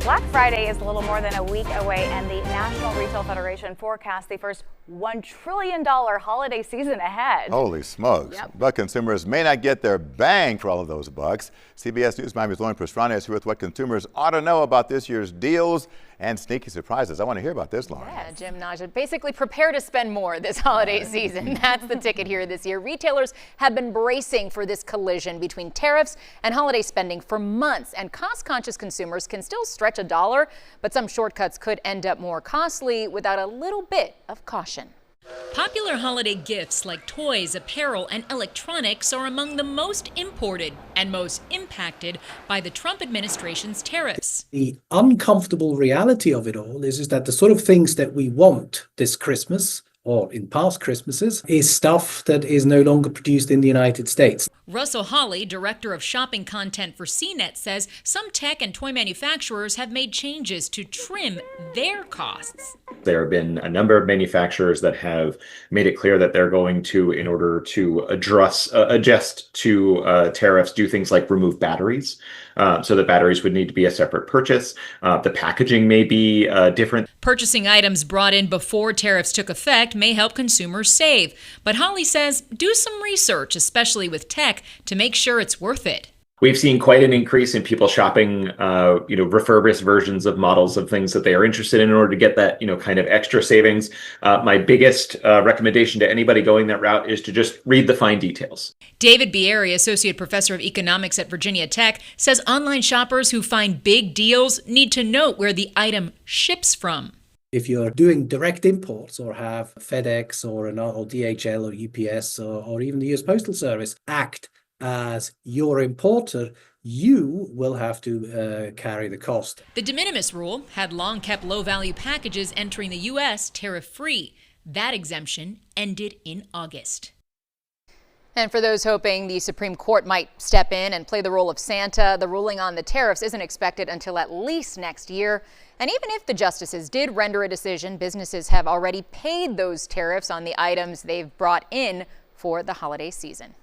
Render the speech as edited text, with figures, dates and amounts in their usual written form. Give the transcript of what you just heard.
Black Friday is a little more than a week away, and the National Retail Federation forecasts the first $1 trillion holiday season ahead. Holy smokes. Yep. But consumers may not get their bang for all of those bucks. CBS News Miami's Lauren Pastrana is here with what consumers ought to know about this year's deals and sneaky surprises. I want to hear about this, Lauren. Yeah, Jim, Naja, basically prepare to spend more this holiday season. That's the ticket here this year. Retailers have been bracing for this collision between tariffs and holiday spending for months, and cost-conscious consumers can still stretch a dollar, but some shortcuts could end up more costly without a little bit of caution. Popular holiday gifts like toys, apparel, and electronics are among the most imported and most impacted by the Trump administration's tariffs. The uncomfortable reality of it all is that the sort of things that we want this Christmas or in past Christmases is stuff that is no longer produced in the United States. Russell Hawley, director of shopping content for CNET, says some tech and toy manufacturers have made changes to trim their costs. There have been a number of manufacturers that have made it clear that they're going to, in order to adjust to tariffs, do things like remove batteries. So the batteries would need to be a separate purchase. The packaging may be different. Purchasing items brought in before tariffs took effect may help consumers save. But Hawley says do some research, especially with tech, to make sure it's worth it. We've seen quite an increase in people shopping, refurbished versions of models of things that they are interested in order to get that, kind of extra savings. My biggest recommendation to anybody going that route is to just read the fine details. David Bieri, associate professor of economics at Virginia Tech, says online shoppers who find big deals need to note where the item ships from. If you're doing direct imports or have FedEx or DHL or UPS or even the US Postal Service act as your importer, you will have to carry the cost. The de minimis rule had long kept low-value packages entering the U.S. tariff-free. That exemption ended in August. And for those hoping the Supreme Court might step in and play the role of Santa, the ruling on the tariffs isn't expected until at least next year. And even if the justices did render a decision, businesses have already paid those tariffs on the items they've brought in for the holiday season.